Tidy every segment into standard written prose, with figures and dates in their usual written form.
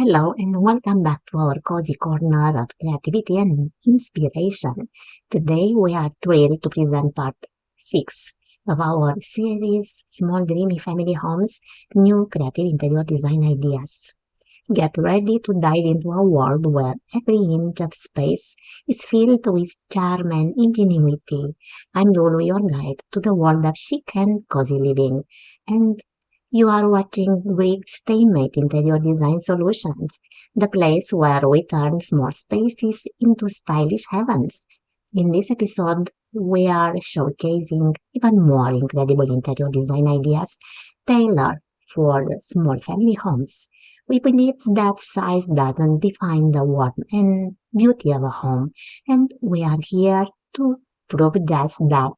Hello and welcome back to our cozy corner of creativity and inspiration. Today we are thrilled to present part 6 of our series Small Dreamy Family Homes, New Creative Interior Design Ideas. Get ready to dive into a world where every inch of space is filled with charm and ingenuity. I'm Lulu, your guide to the world of chic and cozy living. And you are watching Grig Stamate Interior Design Solutions, the place where we turn small spaces into stylish heavens. In this episode, we are showcasing even more incredible interior design ideas tailored for small family homes. We believe that size doesn't define the warmth and beauty of a home, and we are here to prove just that.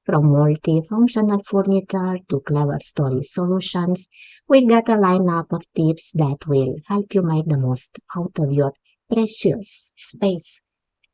From multifunctional furniture to clever storage solutions, we've got a lineup of tips that will help you make the most out of your precious space.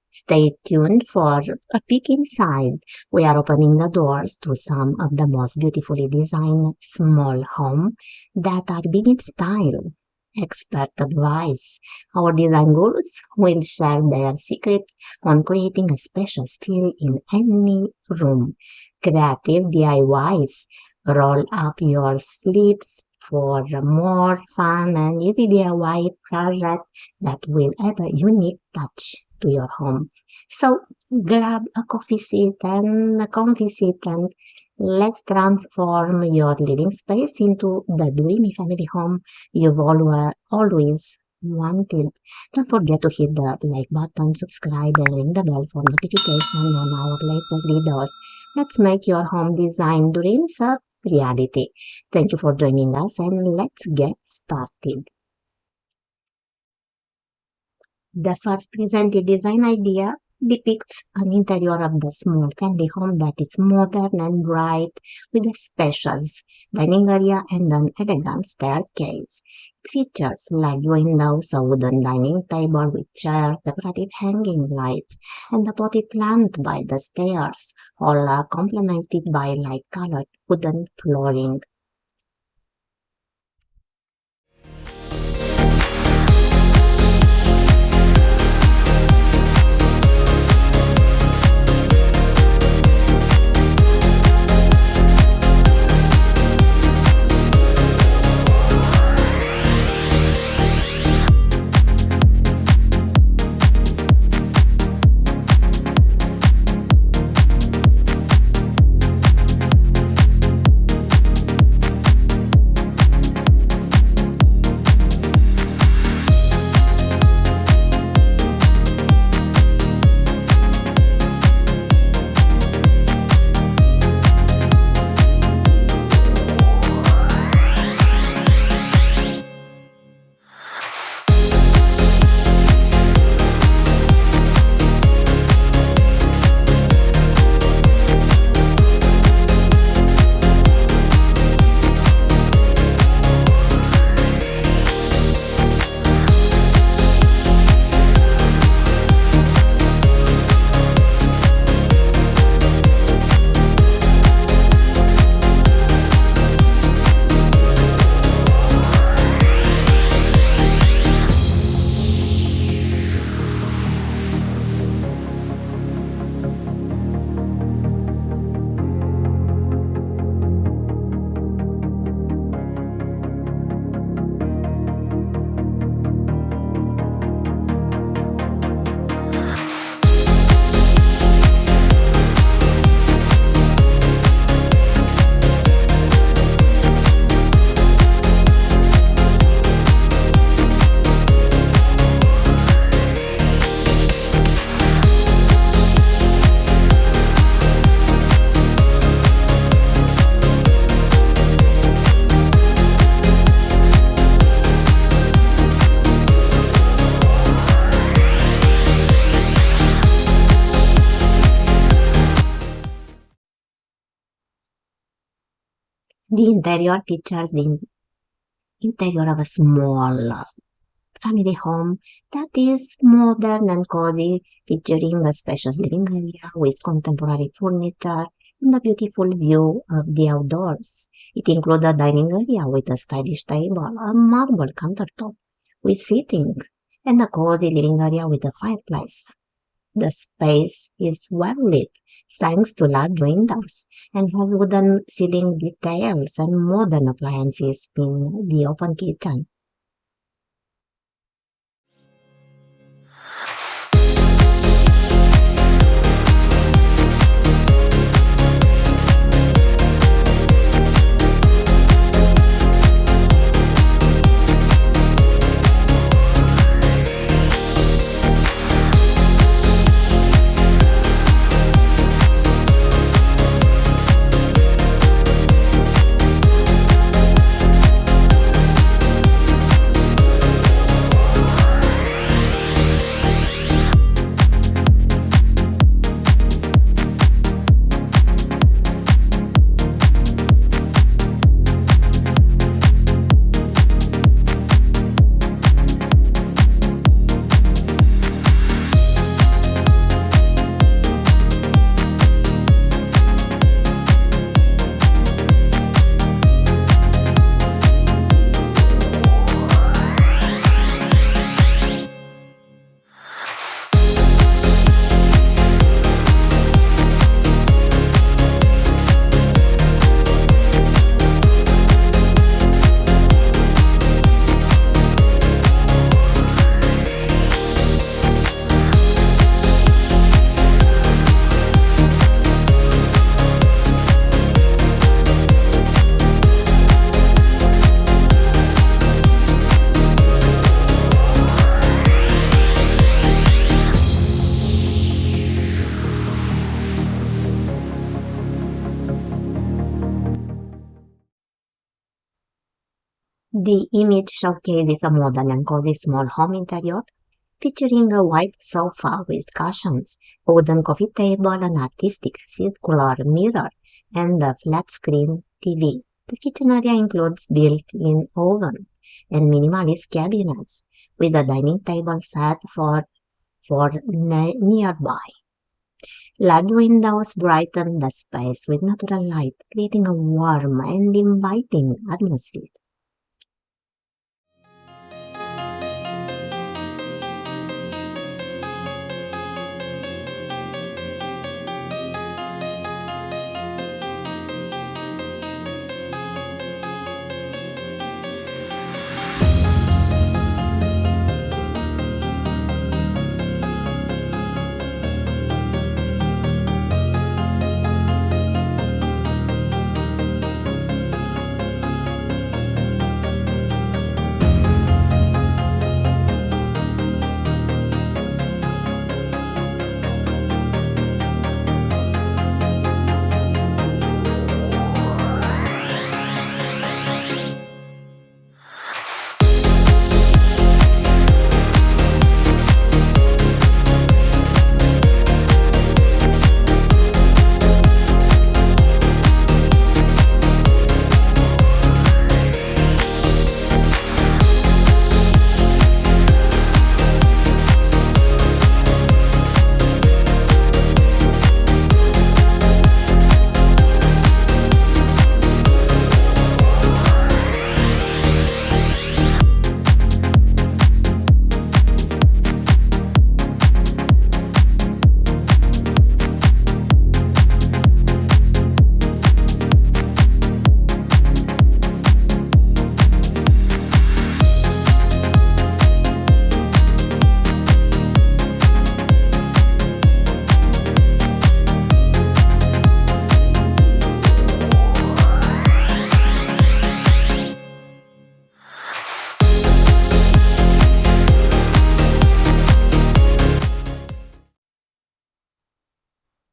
Stay tuned for a peek inside. We are opening the doors to some of the most beautifully designed small homes that are beneath style. Expert advice. Our design gurus will share their secrets on creating a special feel in any room. Creative DIYs. Roll up your sleeves for a more fun and easy DIY project that will add a unique touch to your home. So grab a coffee seat and a comfy seat and let's transform your living space into the dreamy family home you've always wanted. Don't forget to hit the like button, subscribe, and ring the bell for notification on our latest videos. Let's make your home design dreams a reality. Thank you for joining us and let's get started. The first presented design idea depicts an interior of the small family home that is modern and bright with a spacious dining area and an elegant staircase. It features large windows, a wooden dining table with chairs, decorative hanging lights, and a potted plant by the stairs, all complemented by light-colored wooden flooring. The interior features the interior of a small family home that is modern and cozy, featuring a spacious living area with contemporary furniture and a beautiful view of the outdoors. It includes a dining area with a stylish table, a marble countertop with seating and a cozy living area with a fireplace. The space is well lit thanks to large windows and has wooden ceiling details and modern appliances in the open kitchen. The image showcases a modern and cozy small home interior featuring a white sofa with cushions, a wooden coffee table, an artistic circular mirror, and a flat-screen TV. The kitchen area includes built-in oven and minimalist cabinets, with a dining table set for nearby. Large windows brighten the space with natural light, creating a warm and inviting atmosphere.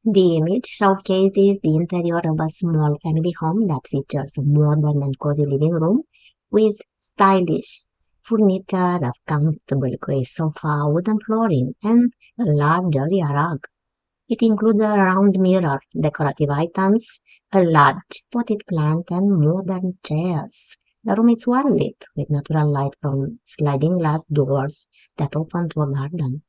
The image showcases the interior of a small family home that features a modern and cozy living room with stylish furniture, a comfortable gray sofa, wooden flooring, and a large area rug. It includes a round mirror, decorative items, a large potted plant, and modern chairs. The room is well lit with natural light from sliding glass doors that open to a garden.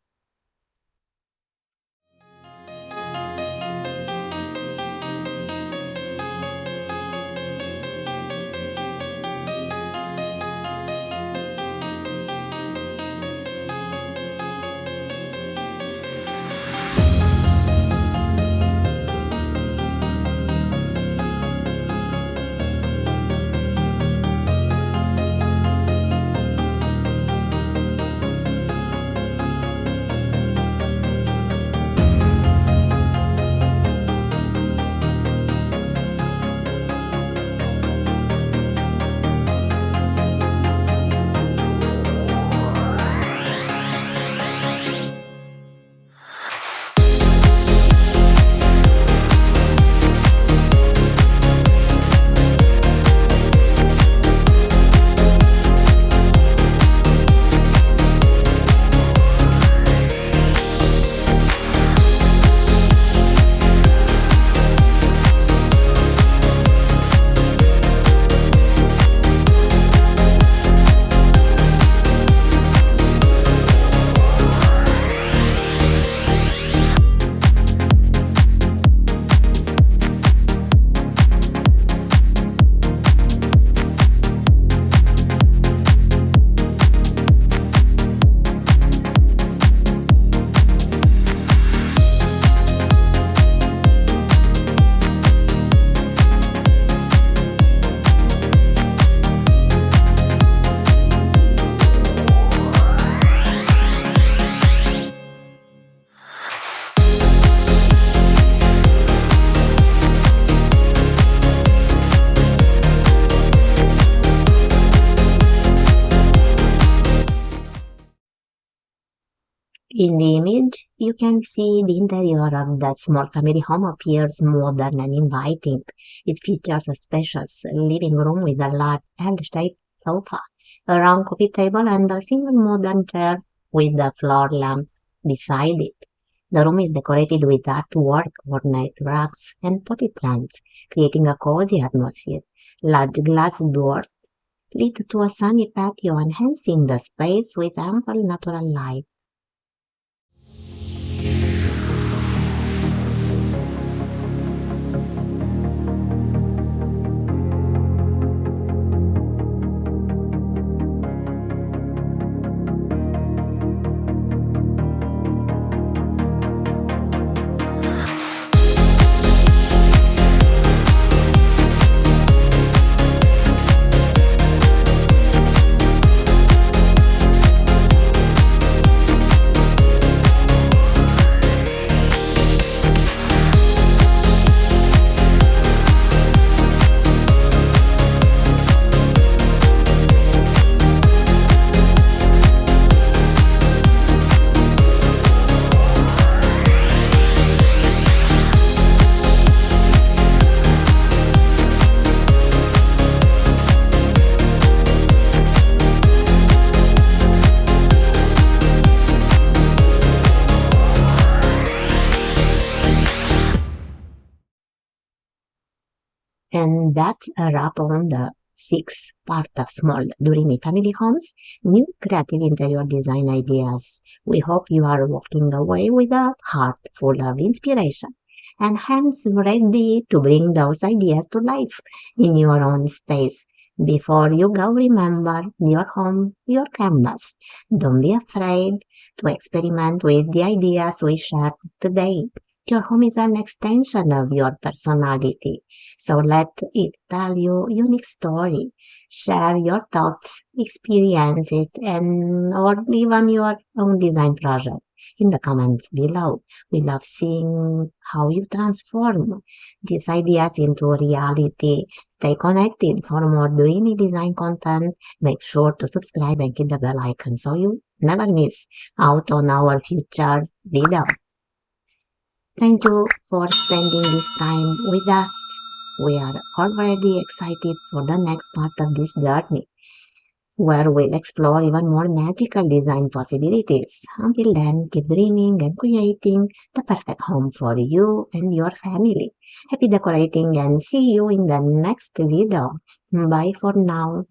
In the image, you can see the interior of the small family home appears modern and inviting. It features a spacious living room with a large L-shaped sofa, a round coffee table, and a single modern chair with a floor lamp beside it. The room is decorated with artwork, ornate rugs, and potted plants, creating a cozy atmosphere. Large glass doors lead to a sunny patio, enhancing the space with ample natural light. And that's a wrap on the sixth part of Small Dreamy Family Homes, new creative interior design ideas. We hope you are walking away with a heart full of inspiration and hands ready to bring those ideas to life in your own space. Before you go, remember your home, your canvas. Don't be afraid to experiment with the ideas we shared today. Your home is an extension of your personality, so let it tell you unique story. Share your thoughts, experiences, and or even your own design project in the comments below. We love seeing how you transform these ideas into reality. Stay connected for more dreamy design content. Make sure to subscribe and hit the bell icon so you never miss out on our future video. Thank you for spending this time with us. We are already excited for the next part of this journey, where we'll explore even more magical design possibilities. Until then, keep dreaming and creating the perfect home for you and your family. Happy decorating and see you in the next video. Bye for now.